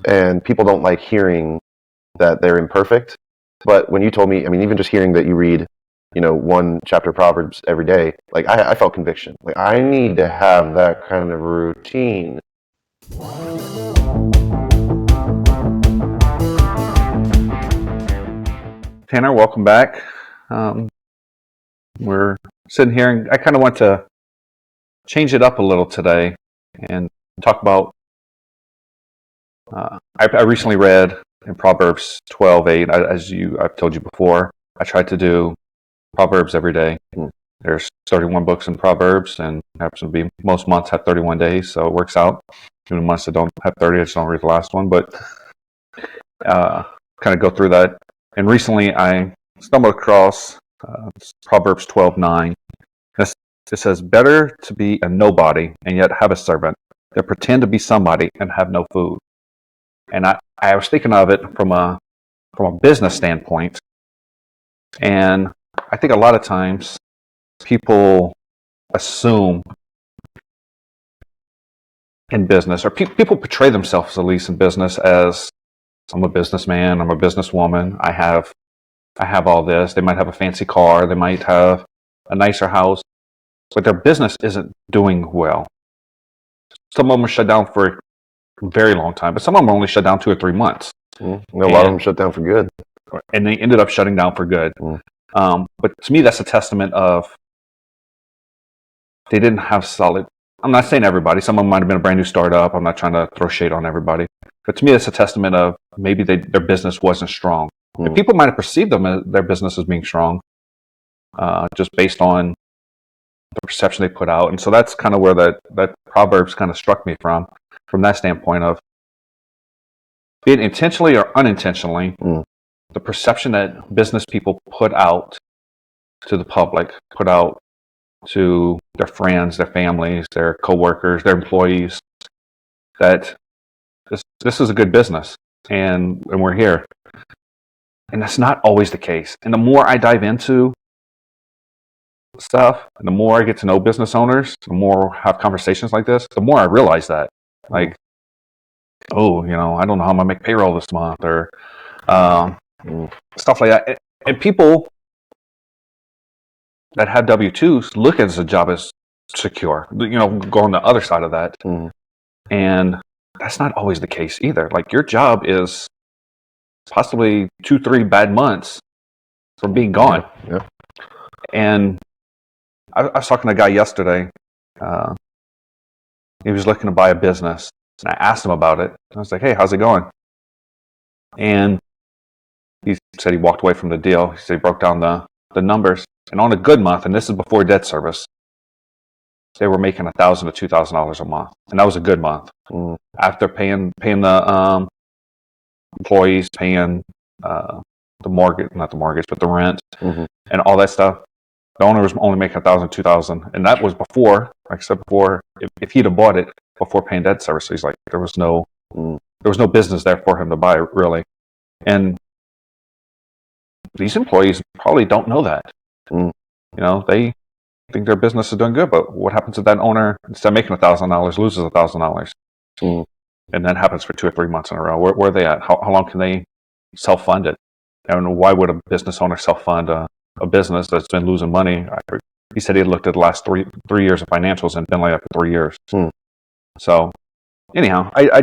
and people don't like hearing that they're imperfect. But when you told me, I mean, even just hearing that you read, one chapter of Proverbs every day, like I felt conviction. Like I need to have that kind of routine. Tanner, welcome back. We're sitting here, and I kind of want to change it up a little today and talk about. I recently read in Proverbs 12:8, I've told you before. I try to do Proverbs every day. There's 31 books in Proverbs, and happens to be most months have 31 days, so it works out. Even months that don't have 30, I just don't read the last one, but kind of go through that. And recently, I stumbled across Proverbs 12:9. It says, "Better to be a nobody and yet have a servant than pretend to be somebody and have no food." And I was thinking of it from a business standpoint, and I think a lot of times people assume in business, or people portray themselves, at least in business, as I'm a businessman, I'm a businesswoman, I have all this. They might have a fancy car, they might have a nicer house, but their business isn't doing well. Some of them are shut down for a very long time, but some of them are only shut down 2 or 3 months. A lot of them shut down for good. And they ended up shutting down for good. But to me, that's a testament of they didn't have solid. I'm not saying everybody. Some of them might have been a brand new startup. I'm not trying to throw shade on everybody. But to me, it's a testament of maybe their business wasn't strong. And people might have perceived their business as being strong, just based on the perception they put out. And so that's kind of where that Proverbs kind of struck me from that standpoint of, be it intentionally or unintentionally, the perception that business people put out to the public, put out to their friends, their families, their coworkers, their employees, that this is a good business and we're here. And that's not always the case. And the more I dive into stuff, and the more I get to know business owners, the more I have conversations like this, the more I realize that, like, oh, I don't know how I'm gonna make payroll this month, or stuff like that. And people that have W-2s look at the job as secure, go on the other side of that. And that's not always the case either. Like, your job is possibly 2-3 bad months from being gone. Yeah. And I was talking to a guy yesterday. He was looking to buy a business, and I asked him about it. I was like, "Hey, how's it going?" And he said he walked away from the deal. He said he broke down the numbers, and on a good month, and this is before debt service, they were making $1,000 to $2,000 a month, and that was a good month. After paying the employees, paying the mortgage, not the mortgage, but the rent, and all that stuff. The owner was only making $1,000, $2,000, and that was before, like I said before, if he'd have bought it before paying debt service. So he's like, there was no business there for him to buy, really. And these employees probably don't know that. They think their business is doing good, but what happens if that owner, instead of making $1,000, loses $1,000? And that happens for 2 or 3 months in a row. Where are they at? How long can they self-fund it? And why would a business owner self-fund a business that's been losing money? He said he had looked at the last three years of financials and been like that for 3 years. So anyhow, I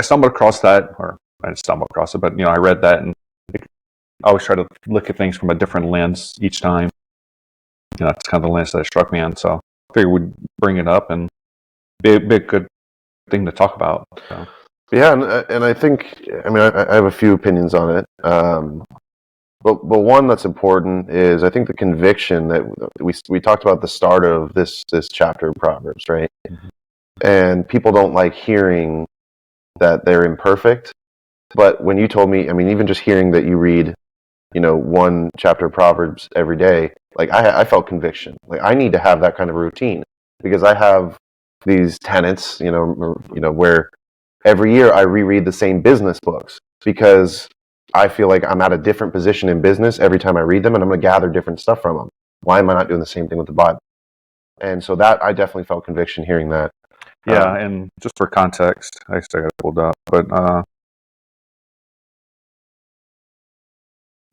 stumbled across that, or I didn't stumble across it, but I read that, and I always try to look at things from a different lens each time. That's kind of the lens that it struck me on. So I figured we'd bring it up and be a good thing to talk about. So. Yeah, and I think, I have a few opinions on it. But one that's important is, I think, the conviction that we talked about at the start of this chapter of Proverbs, right? And people don't like hearing that they're imperfect. But when you told me, even just hearing that you read, one chapter of Proverbs every day, like I felt conviction. Like I need to have that kind of routine, because I have these tenets, where every year I reread the same business books, because I feel like I'm at a different position in business every time I read them, and I'm going to gather different stuff from them. Why am I not doing the same thing with the Bible? And so that, I definitely felt conviction hearing that. Yeah, and just for context, I still got it pulled up, but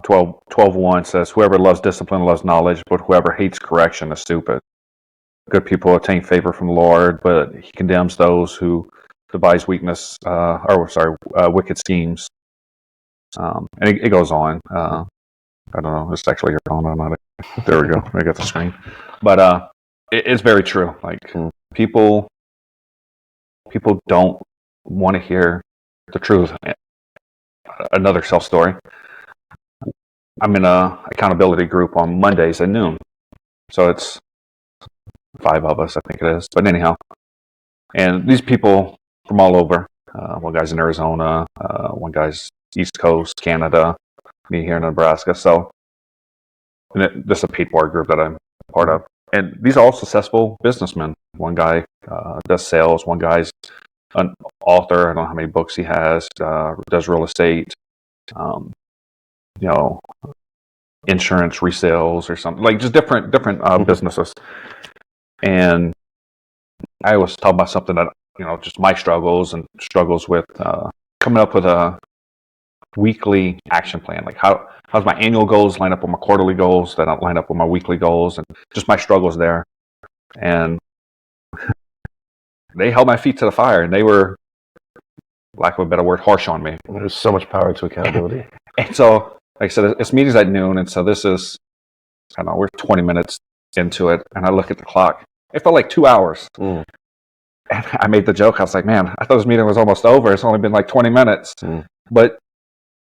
12:1 says, "Whoever loves discipline loves knowledge, but whoever hates correction is stupid." Good people attain favor from the Lord, but He condemns those who devise wicked schemes. And it goes on. I don't know. It's actually here on or not. There we go. I got the screen. But it's very true. Like people don't want to hear the truth. Another self story. I'm in a accountability group on Mondays at noon, so it's 5 of us, I think it is. But anyhow, and these people from all over. One guy's in Arizona. One guy's East Coast, Canada. Me here in Nebraska. So this is a paid board group that I'm part of. And these are all successful businessmen. One guy does sales. One guy's an author. I don't know how many books he has. Does real estate. Insurance resales or something, like just different businesses. And I always talk about something that, just my struggles with coming up with a weekly action plan. Like how's my annual goals line up with my quarterly goals that don't line up with my weekly goals, and just my struggles there. And they held my feet to the fire, and they were, lack of a better word, harsh on me. There's so much power to accountability. And so, like I said, it's meetings at noon, and so this is, I don't know, we're 20 minutes into it, and I look at the clock. It felt like 2 hours. And I made the joke. I was like, man, I thought this meeting was almost over. It's only been like 20 minutes. But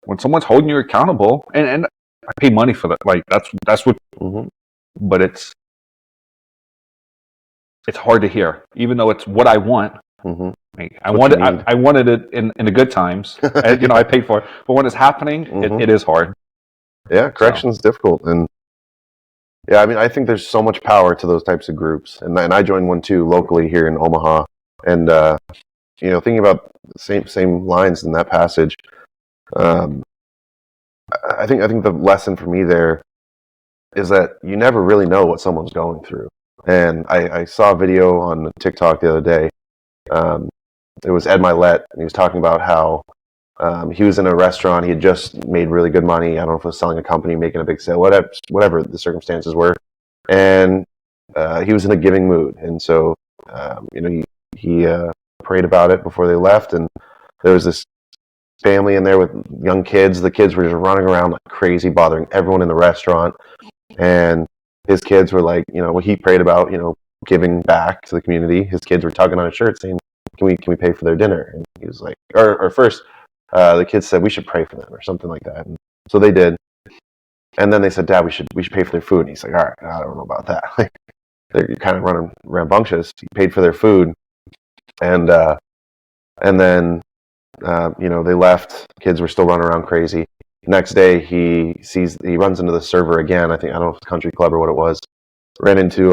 when someone's holding you accountable, and I pay money for that, like that's what, but it's hard to hear, even though it's what I want. I wanted it in the good times. I paid for it, but when it's happening, it is hard. Yeah, correction is difficult, and yeah, I mean, I think there's so much power to those types of groups, and I joined one too locally here in Omaha, and thinking about the same lines in that passage, I think the lesson for me there is that you never really know what someone's going through. And I saw a video on TikTok the other day. It was Ed Milet, and he was talking about how he was in a restaurant. He had just made really good money. I don't know if it was selling a company, making a big sale, whatever the circumstances were. And he was in a giving mood. And so, he prayed about it before they left. And there was this family in there with young kids. The kids were just running around like crazy, bothering everyone in the restaurant. And his kids were like, what he prayed about, giving back to the community. His kids were tugging on his shirt saying, can we pay for their dinner? And he was like, or first, the kids said we should pray for them or something like that. And so they did. And then they said, Dad, we should pay for their food. And he's like, all right, I don't know about that. They're kind of running rambunctious. He paid for their food. And then, they left. Kids were still running around crazy. Next day, he runs into the server again. I don't know if it's Country Club or what it was. Ran into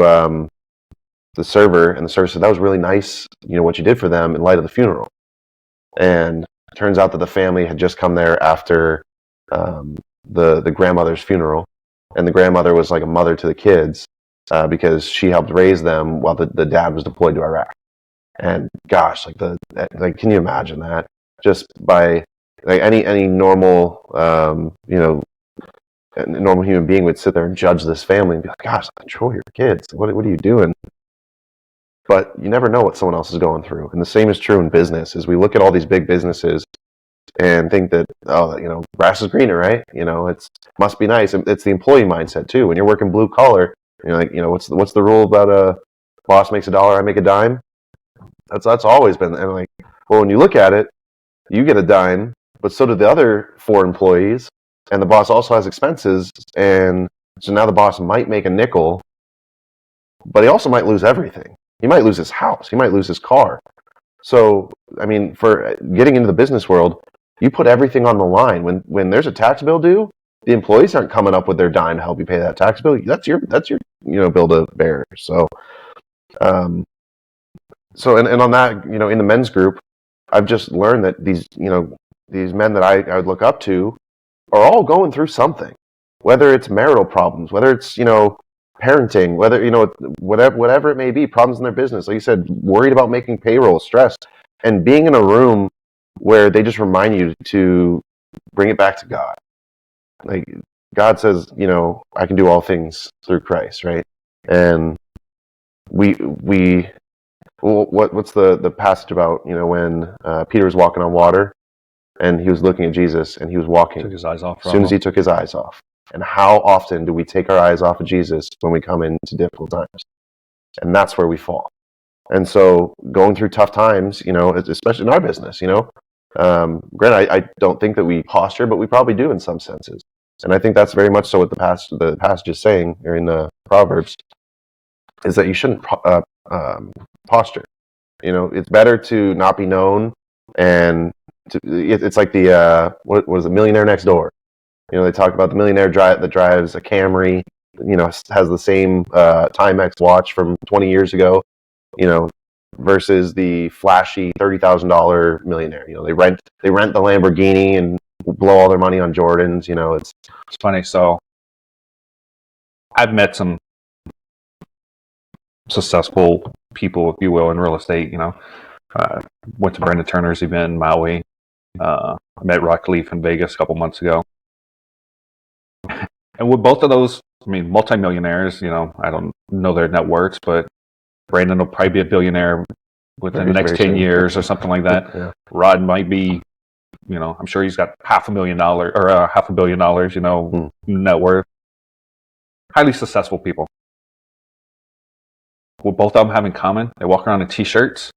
the server, and the server said, that was really nice, what you did for them in light of the funeral. And it turns out that the family had just come there after the grandmother's funeral, and the grandmother was like a mother to the kids because she helped raise them while the dad was deployed to Iraq. And gosh, can you imagine that? Just by any normal normal human being would sit there and judge this family and be like, gosh, control your kids. What are you doing? But you never know what someone else is going through. And the same is true in business. As we look at all these big businesses and think that, grass is greener, right? It must be nice. It's the employee mindset too. When you're working blue collar, you're like, what's the rule about a boss makes $1, I make a dime? That's always been. And well, when you look at it, you get a dime, but so do the other 4 employees, and the boss also has expenses, and so now the boss might make a nickel, but he also might lose everything. He might lose his house. He might lose his car. So, I mean, for getting into the business world, you put everything on the line. When there's a tax bill due, the employees aren't coming up with their dime to help you pay that tax bill. That's your bill to bear. So, and on that, in the men's group, I've just learned that these men that I would look up to are all going through something, whether it's marital problems, whether it's, parenting, whether, whatever it may be, problems in their business. Like you said, worried about making payroll, stressed, and being in a room where they just remind you to bring it back to God. Like, God says, I can do all things through Christ, right? And what's the passage about, when Peter was walking on water and he was looking at Jesus and he was walking Took his eyes off as from soon as him. he took his eyes off. And how often do we take our eyes off of Jesus when we come into difficult times? And that's where we fall. And so going through tough times, especially in our business, granted, I don't think that we posture, but we probably do in some senses. And I think that's very much so what the passage is saying here in the Proverbs, is that you shouldn't posture. It's better to not be known, and it's like the what was it, Millionaire Next Door. They talk about the millionaire that drives a Camry, has the same Timex watch from 20 years ago, versus the flashy $30,000 millionaire. They rent the Lamborghini and blow all their money on Jordans. It's funny. So I've met some successful people, if you will, in real estate. Went to Brandon Turner's event in Maui. I met Rock Leaf in Vegas a couple months ago. And with both of those, multimillionaires, I don't know their net worths, but Brandon will probably be a billionaire within the next 10 years or something like that. Yeah. Rod might be, I'm sure he's got $500 million, net worth. Highly successful people. What both of them have in common, they walk around in t-shirts,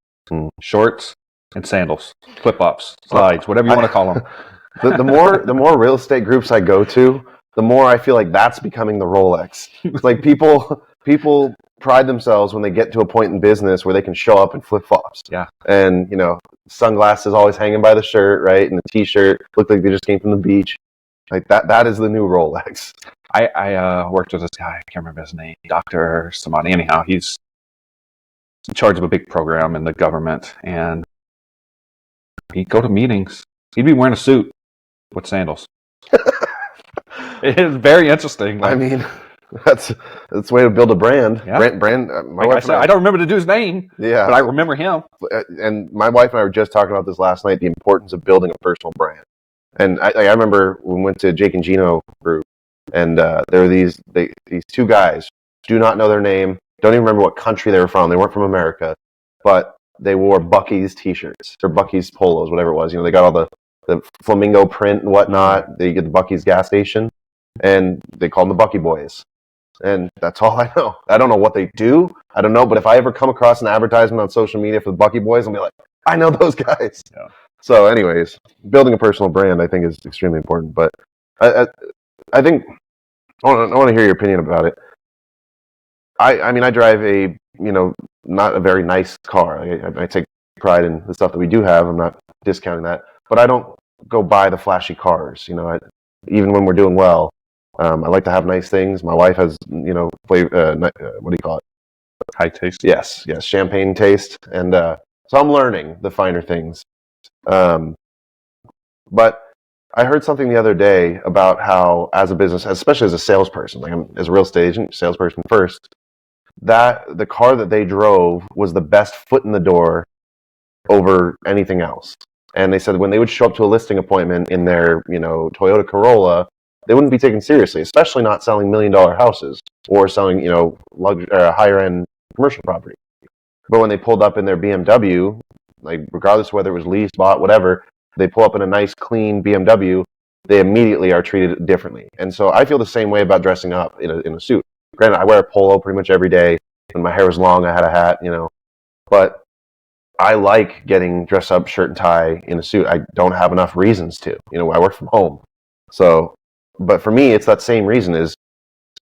shorts, and sandals, flip-flops, slides, whatever you want to call them. The more real estate groups I go to, the more I feel like that's becoming the Rolex. It's like people pride themselves when they get to a point in business where they can show up in flip-flops. Yeah. And, sunglasses always hanging by the shirt, right? And the t-shirt look like they just came from the beach. Like that is the new Rolex. I worked with this guy, I can't remember his name, Dr. Samani. Anyhow, he's in charge of a big program in the government, and he'd go to meetings. He'd be wearing a suit with sandals. It's very interesting. I mean, that's a way to build a brand. Yeah. I don't remember the dude's name, but I remember him. And my wife and I were just talking about this last night, the importance of building a personal brand. And I remember when we went to Jake and Gino group, and there were these two guys, do not know their name, don't even remember what country they were from. They weren't from America, but they wore Buc-ee's t-shirts or Buc-ee's polos, whatever it was. They got all the flamingo print and whatnot. They get the Buc-ee's gas station, and they call them the Bucky Boys. And that's all I know. I don't know what they do. I don't know, but if I ever come across an advertisement on social media for the Bucky Boys, I'll be like, I know those guys. Yeah. So anyways, building a personal brand, I think, is extremely important. But I think I want to hear your opinion about it. I drive a, not a very nice car. I take pride in the stuff that we do have. I'm not discounting that. But I don't go buy the flashy cars. Even when we're doing well, I like to have nice things. My wife has, what do you call it? High taste. Yes, champagne taste. And so I'm learning the finer things. But I heard something the other day about how, as a business, especially as a salesperson, as a real estate agent, salesperson first, that the car that they drove was the best foot in the door over anything else. And they said when they would show up to a listing appointment in their, Toyota Corolla, they wouldn't be taken seriously, especially not selling $1 million houses or selling, higher end commercial property. But when they pulled up in their BMW, like regardless of whether it was leased, bought, whatever, they pull up in a nice, clean BMW, they immediately are treated differently. And so I feel the same way about dressing up in a suit. Granted, I wear a polo pretty much every day. When my hair was long, I had a hat, But I like getting dressed up, shirt and tie, in a suit. I don't have enough reasons to. I work from home. So, but for me, it's that same reason, is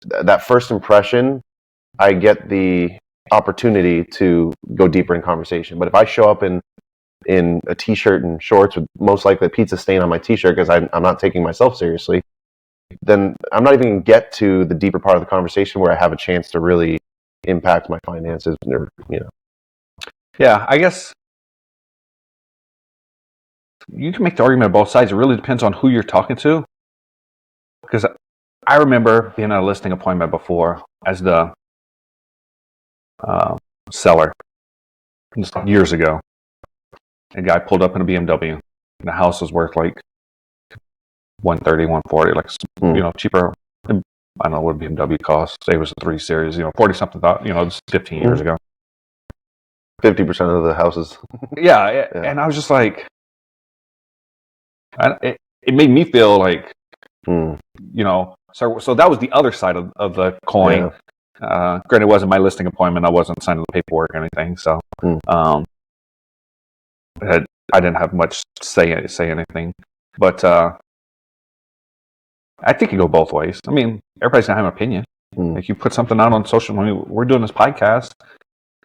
that first impression, I get the opportunity to go deeper in conversation. But if I show up in a t-shirt and shorts with most likely a pizza stain on my t-shirt because I'm not taking myself seriously, then I'm not even going to get to the deeper part of the conversation where I have a chance to really impact my finances. Yeah, I guess you can make the argument on both sides. It really depends on who you're talking to. Because I remember being at a listing appointment before as the seller just years ago. A guy pulled up in a BMW, and the house was worth like $130, $140, cheaper I don't know what BMW cost. Say it was a 3 Series, 40 something, this 15 years ago. 50% of the houses. Yeah, and I was just like, it made me feel like, so that was the other side of the coin. Yeah. Granted, it wasn't my listing appointment. I wasn't signing the paperwork or anything, so I didn't have much say anything. But I think you go both ways. I mean, everybody's gonna have an opinion. Like you put something out on social media. We're doing this podcast,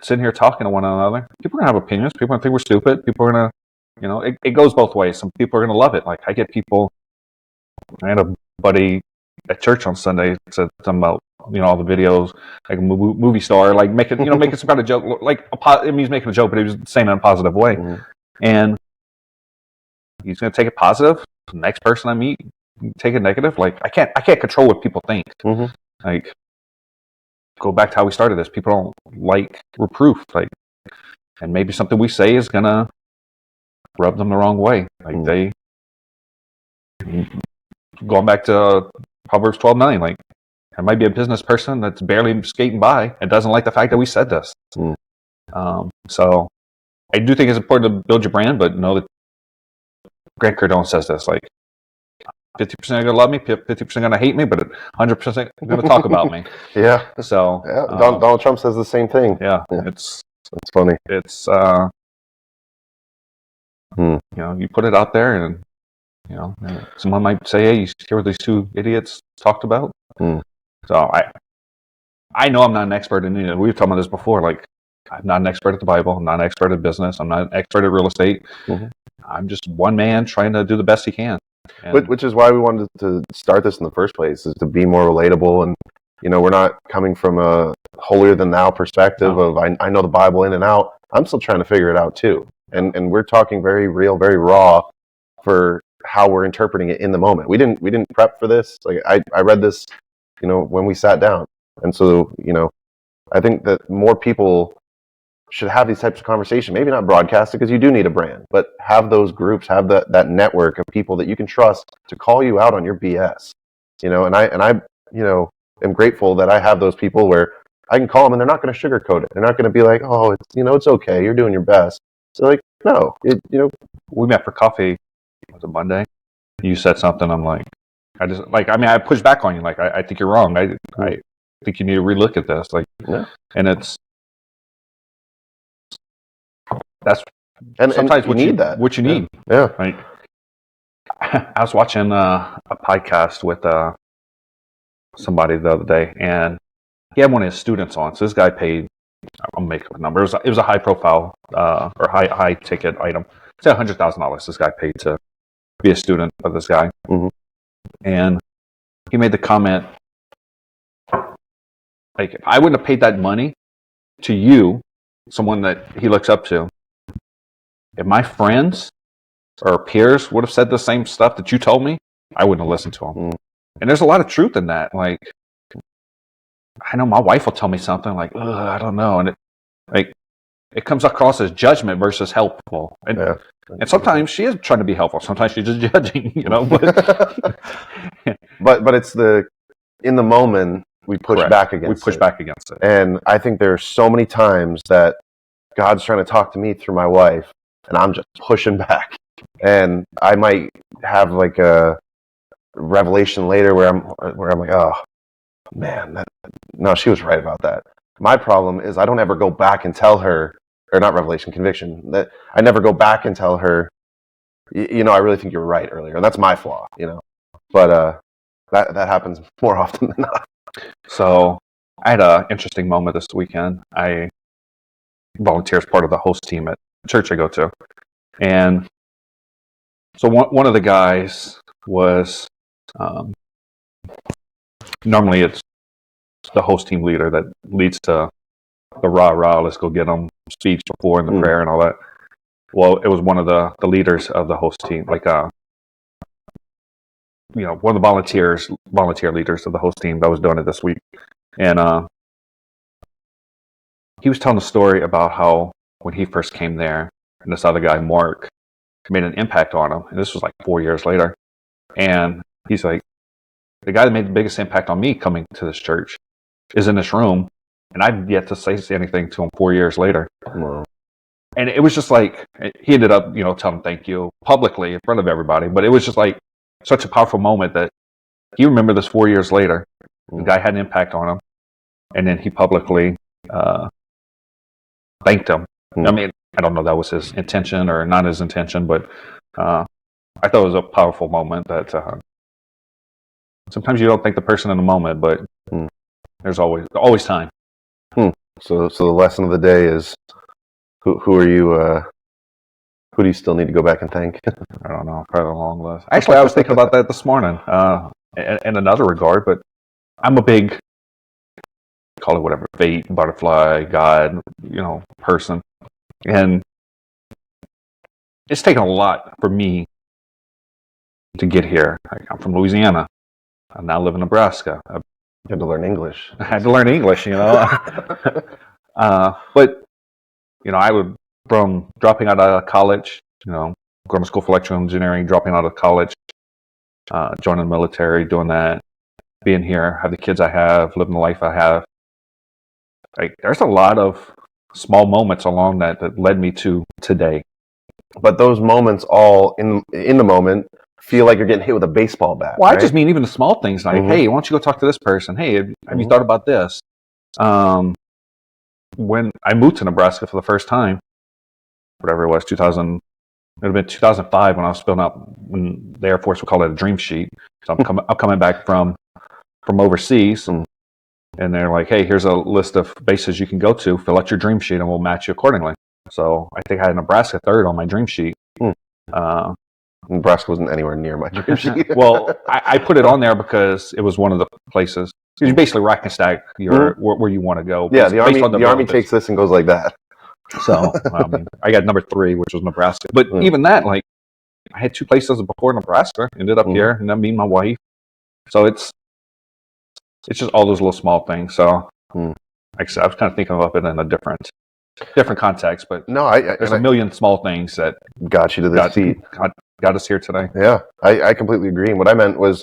sitting here talking to one another. People are gonna have opinions. People are gonna think we're stupid. People are gonna, it goes both ways. Some people are gonna love it. Like I get people. I had a buddy at church on Sunday said something about all the videos, like a movie star, like making some kind of joke. Like he's making a joke, but he was saying it in a positive way, and he's gonna take it positive. The next person I meet, take it negative. Like I can't control what people think. Like go back to how we started this. People don't like reproof, like, and maybe something we say is gonna rub them the wrong way. Like they going back to Proverbs 12:9. Like there might be a business person that's barely skating by and doesn't like the fact that we said this. So I do think it's important to build your brand, but know that Grant Cardone says this, like 50% are going to love me, 50% are going to hate me, but 100% are going to talk about me. Yeah. So Donald Trump says the same thing. Yeah. It's funny. It's you put it out there, and someone might say, "Hey, you hear what these two idiots talked about?" So I know I'm not an expert in it. We've talked about this before. Like I'm not an expert at the Bible. I'm not an expert at business. I'm not an expert at real estate. I'm just one man trying to do the best he can. Which is why we wanted to start this in the first place, is to be more relatable. And, we're not coming from a holier than thou perspective of I know the Bible in and out. I'm still trying to figure it out too. And we're talking very real, very raw for how we're interpreting it in the moment. We didn't prep for this. Like I read this, when we sat down. And so, I think that more people should have these types of conversations. Maybe not broadcast it because you do need a brand, but have those groups, have that network of people that you can trust to call you out on your BS. And I am grateful that I have those people where I can call them and they're not going to sugarcoat it. They're not going to be like, oh, it's okay, you're doing your best. So like, no, we met for coffee. Was it Monday? You said something. I'm like, I pushed back on you. Like, I think you're wrong. I think you need to relook at this. Like, and that's sometimes what you need. What you need. Yeah. Right. I was watching a podcast with somebody the other day, and he had one of his students on. So this guy paid, I'll make up a number. It was a high profile or high ticket item. Say $100,000. This guy paid to be a student of this guy, and he made the comment, like, if I wouldn't have paid that money to you, someone that he looks up to, if my friends or peers would have said the same stuff that you told me, I wouldn't have listened to them. And there's a lot of truth in that. Like, I know my wife will tell me something like, I don't know. And it comes across as judgment versus helpful. And sometimes she is trying to be helpful. Sometimes she's just judging, But it's in the moment, we push back against it. We push back against it. And I think there's so many times that God's trying to talk to me through my wife, and I'm just pushing back. And I might have like a revelation later where I'm like, oh man, no, she was right about that. My problem is I don't ever go back and tell her, or not revelation, conviction, that I never go back and tell her, I really think you're right earlier. And that's my flaw, But that happens more often than not. So I had an interesting moment this weekend. I volunteer as part of the host team at the church I go to. And so one of the guys was, normally it's the host team leader that leads to the rah, let's go get them speech before and the prayer and all that. Well, it was one of the leaders of the host team, like one of the volunteer leaders of the host team that was doing it this week. And he was telling a story about how when he first came there, and this other guy, Mark, made an impact on him. And this was like 4 years later. And he's like, the guy that made the biggest impact on me coming to this church is in this room, and I've yet to say anything to him 4 years later. Wow. And it was just like, he ended up, telling him thank you publicly in front of everybody. But it was just like such a powerful moment that he remembered this 4 years later. The guy had an impact on him. And then he publicly thanked him. I mean, I don't know if that was his intention or not his intention, but I thought it was a powerful moment that sometimes you don't thank the person in the moment, but there's always time. So the lesson of the day is, who are you? Who do you still need to go back and thank? I don't know. Probably a long list. Actually, I was thinking about that this morning in another regard, but I'm a big, call it whatever, fate, butterfly, God, person. And it's taken a lot for me to get here. I'm from Louisiana. I now live in Nebraska. You had to learn English. I had to learn English, But, I would, from dropping out of college, going to school for electrical engineering, dropping out of college, joining the military, doing that, being here, have the kids I have, living the life I have. Like, there's a lot of small moments along that led me to today. But those moments, all in the moment, feel like you're getting hit with a baseball bat. Well, right? I just mean even the small things, like, hey, why don't you go talk to this person? Hey, have you thought about this? When I moved to Nebraska for the first time, whatever it was, it would have been 2005 when I was filling out, when the Air Force would call it a dream sheet. So I'm coming back from overseas, and they're like, hey, here's a list of bases you can go to, fill out your dream sheet, and we'll match you accordingly. So I think I had Nebraska third on my dream sheet. Nebraska wasn't anywhere near my dream sheet. Well, I put it on there because it was one of the places. You basically rack and stack where you want to go. Yeah, the Army takes this and goes like that. So I got number 3, which was Nebraska. But even that, like, I had 2 places before Nebraska. Ended up here, and then me and my wife. So it's just all those little small things. So like I said, I was kind of thinking of it in a different context. But no, there's a million small things that got you to this seat. Got us here today. Yeah, I completely agree. And what I meant was,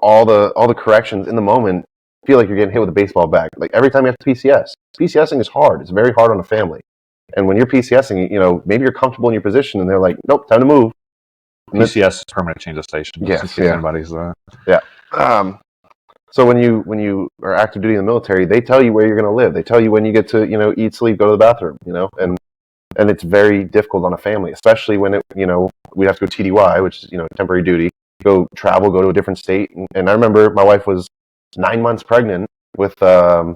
all the corrections in the moment feel like you're getting hit with a baseball bat. Like every time you have to PCSing is hard. It's very hard on a family. And when you're PCSing, maybe you're comfortable in your position, and they're like, nope, time to move. And PCS is permanent change of station. Yes, anybody's yeah. So when you are active duty in the military, they tell you where you're going to live. They tell you when you get to eat, sleep, go to the bathroom. And it's very difficult on a family, especially when we have to go TDY, which is temporary duty, go to a different state. And I remember my wife was 9 months pregnant with I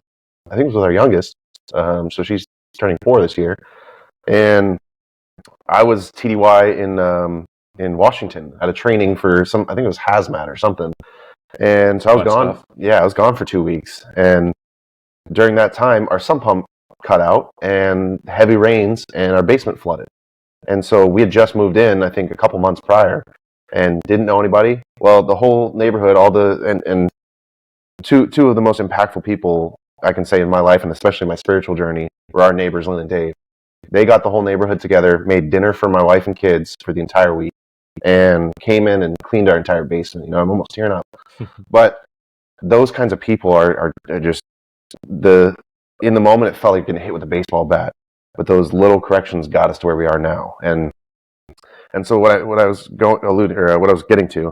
think it was with our youngest, so she's turning 4 this year, and I was TDY in Washington at a training for I think it was hazmat or something, and so I was gone. Yeah, I was gone for 2 weeks, and during that time, our sump pump cut out and heavy rains, and our basement flooded. And so we had just moved in, I think, a couple months prior, and didn't know anybody. Well, the whole neighborhood, and two of the most impactful people I can say in my life, and especially my spiritual journey, were our neighbors, Lynn and Dave. They got the whole neighborhood together, made dinner for my wife and kids for the entire week, and came in and cleaned our entire basement. I'm almost tearing up. But those kinds of people are just in the moment, it felt like getting hit with a baseball bat, but those little corrections got us to where we are now. And so what I was what I was getting to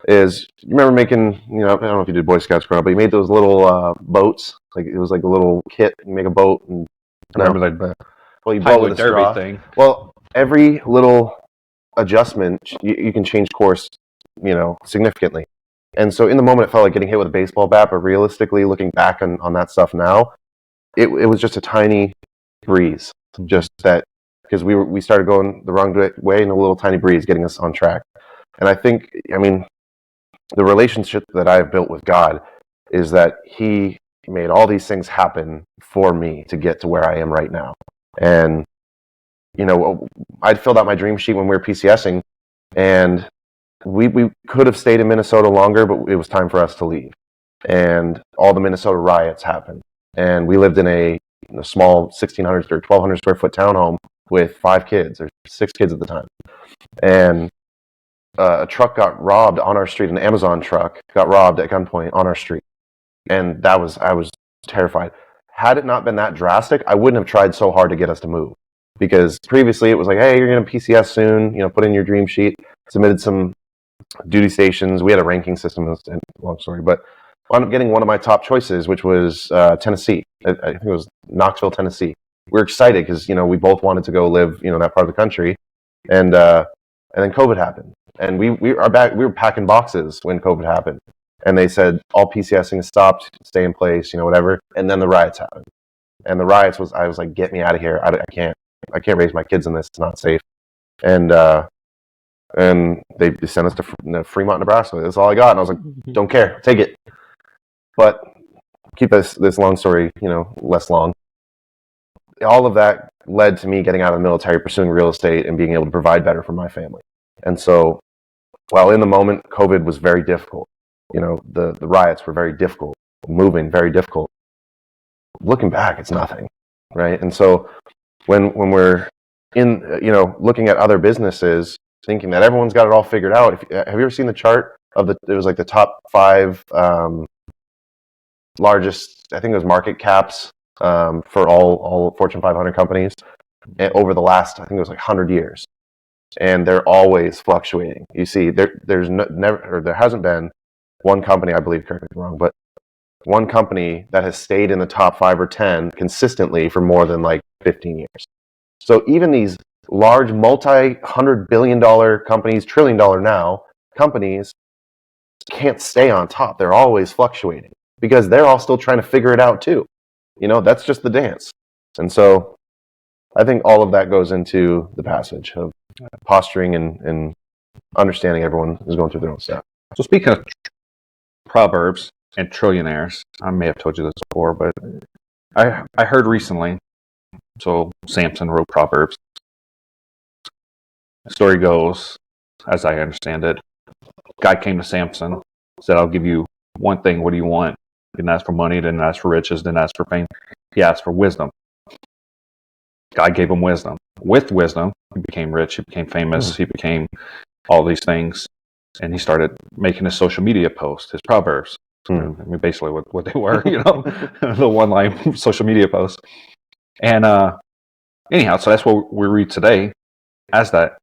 is, you remember making, I don't know if you did Boy Scouts growing up, but you made those little boats. Like it was like a little kit. You make a boat, and I remember that. Well, you blow with a straw. Thing. Well, every little adjustment, you can change course, significantly. And so in the moment, it felt like getting hit with a baseball bat, but realistically, looking back on that stuff now, it was just a tiny breeze, just that, because we started going the wrong way, and a little tiny breeze getting us on track. And I think, the relationship that I've built with God is that He made all these things happen for me to get to where I am right now. And I'd filled out my dream sheet when we were PCSing, and we could have stayed in Minnesota longer, but it was time for us to leave. And all the Minnesota riots happened. And we lived in a small 1,600 or 1,200 square foot townhome with 5 kids, or 6 kids at the time. And a truck got robbed on our street. An Amazon truck got robbed at gunpoint on our street, and I was terrified. Had it not been that drastic, I wouldn't have tried so hard to get us to move, because previously it was like, hey, you're going to PCS soon. Put in your dream sheet. Submitted some duty stations. We had a ranking system. Long story, but wound up getting one of my top choices, which was Tennessee. I think it was Knoxville, Tennessee. We were excited because we both wanted to go live in that part of the country, and then COVID happened, and we were packing boxes when COVID happened, and they said all PCSing stopped, stay in place, whatever, and then the riots happened, and the riots I was like, get me out of here. I can't raise my kids in this. It's not safe, and they sent us to Fremont, Nebraska. That's all I got, and I was like, don't care, take it. But keep this long story, less long. All of that led to me getting out of the military, pursuing real estate, and being able to provide better for my family. And so, while in the moment, COVID was very difficult. The riots were very difficult, moving very difficult. Looking back, it's nothing, right? And so, when we're in, looking at other businesses, thinking that everyone's got it all figured out. Have you ever seen the chart of it was like the top 5 largest, I think it was market caps for all Fortune 500 companies over the last, I think it was like 100 years, and they're always fluctuating. You see, there hasn't been one company, I believe, correct me if I'm wrong, but one company that has stayed in the top 5 or 10 consistently for more than like 15 years. So even these large multi-$100 billion companies, $1 trillion now companies, can't stay on top. They're always fluctuating because they're all still trying to figure it out too. That's just the dance. And so I think all of that goes into the passage of posturing and understanding everyone is going through their own stuff. So speaking of proverbs and trillionaires, I may have told you this before, but I heard recently, so Samson wrote Proverbs. The story goes, as I understand it, guy came to Samson, said, I'll give you one thing. What do you want? Didn't ask for money, didn't ask for riches, didn't ask for fame. He asked for wisdom. God gave him wisdom. With wisdom, he became rich, he became famous, he became all these things. And he started making his social media posts, his proverbs. I mean, basically what they were, the one-line social media posts. And anyhow, so that's what we read today as that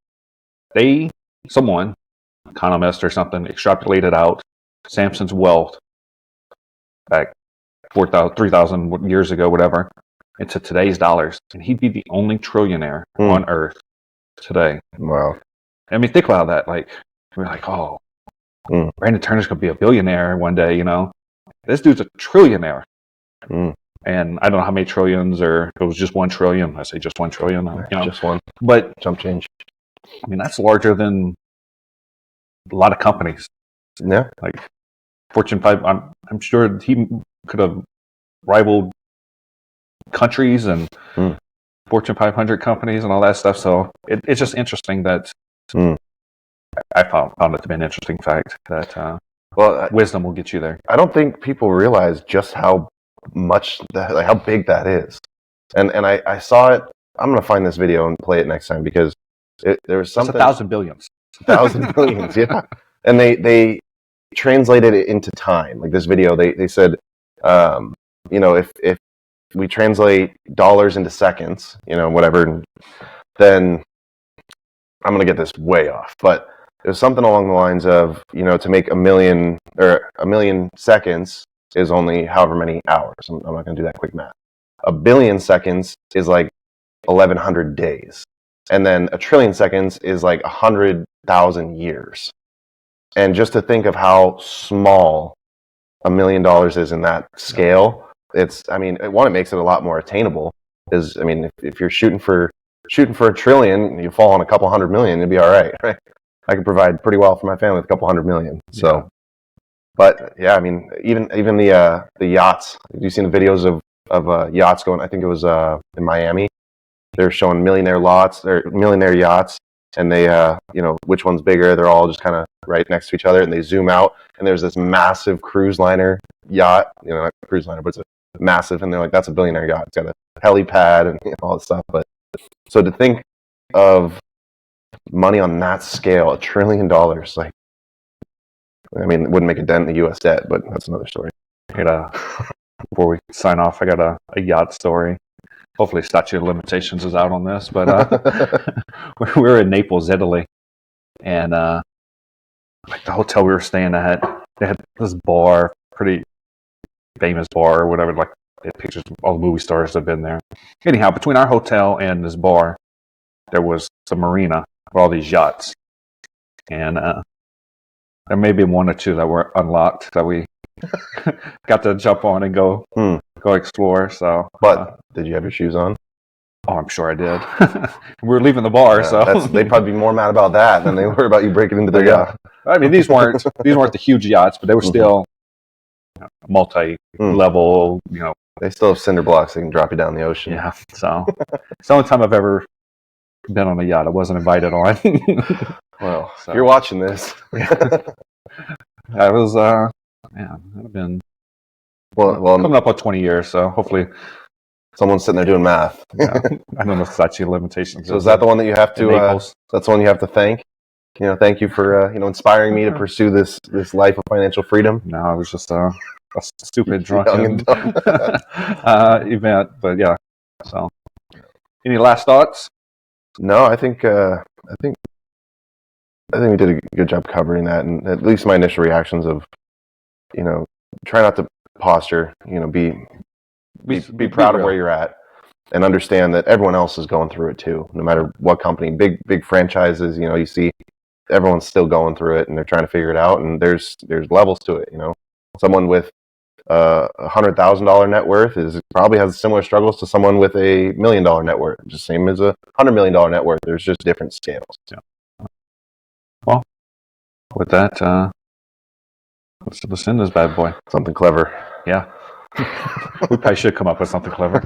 someone, economist or something, extrapolated out Samson's wealth back 3,000 years ago, whatever, into today's dollars. And he'd be the only trillionaire on earth today. Wow. I mean, think about that. Like, we're like, oh, Brandon Turner's going to be a billionaire one day, This dude's a trillionaire. And I don't know how many trillions, or if it was just 1 trillion. I say just 1 trillion. Just one. But, Jump change. I mean, that's larger than a lot of companies. Yeah. Like Fortune 5, I'm sure he could have rivaled countries and Fortune 500 companies and all that stuff. So it's just interesting that I found it to be an interesting fact that wisdom will get you there. I don't think people realize just how much how big that is. And I saw it. I'm going to find this video and play it next time because there was something. It's 1,000 billions. 1,000 billions, yeah. And they translated it into time. Like this video, they said, if we translate dollars into seconds, whatever, then I'm going to get this way off. But it was something along the lines of, to make a million seconds is only however many hours. I'm not going to do that quick math. 1 billion seconds is like 1,100 days. And then 1 trillion seconds is like 100,000 years. And just to think of how small $1 million is in that scale, it makes it a lot more attainable. Because, if you're shooting for 1 trillion, you fall on a couple 100 million, you'll be all right, right? I can provide pretty well for my family with a couple 100 million. So, but yeah, even the yachts. Have you seen the videos of yachts going? I think it was in Miami. They're showing millionaire yachts, and they which one's bigger. They're all just kind of right next to each other, and they zoom out, and there's this massive cruise liner yacht. Not a cruise liner, but it's a massive, and they're like, that's a billionaire yacht. It's got a helipad and all that stuff. But so to think of money on that scale, $1 trillion. Like, I mean, it wouldn't make a dent in the U.S. debt, but that's another story. Before we sign off, I got a yacht story. Hopefully, statute of limitations is out on this, but we were in Naples, Italy, and like the hotel we were staying at, they had this bar, pretty famous bar or whatever. Like, they had pictures of all the movie stars that have been there. Anyhow, between our hotel and this bar, there was the marina with all these yachts, and there may be one or two that were unlocked that we got to jump on and go explore. So, but did you have your shoes on? Oh, I'm sure I did. We were leaving the bar, so they'd probably be more mad about that than they were about you breaking into their yacht. I mean, these weren't the huge yachts, but they were still multi-level. They still have cinder blocks that can drop you down the ocean. Yeah. So it's the only time I've ever been on a yacht. I wasn't invited on. Well, if you're watching this, I was. I've been coming up on 20 years, so hopefully someone's sitting there doing math. Yeah. I don't know if statute of limitations. So is that the one that you have to? That's the one you have to thank. Thank you for inspiring me to pursue this life of financial freedom. No, I was just a stupid drunken event, but yeah. So, any last thoughts? No, I think we did a good job covering that, and at least my initial reactions of, try not to posture, be proud of where you're at, and understand that everyone else is going through it too. No matter what company, big franchises, you see everyone's still going through it, and they're trying to figure it out. And there's levels to it. Someone with $100,000 net worth probably has similar struggles to someone with $1 million net worth. Just same as $100 million net worth. There's just different scales. Yeah. Well, with that, let's end this bad boy. Something clever. Yeah. We probably should come up with something clever.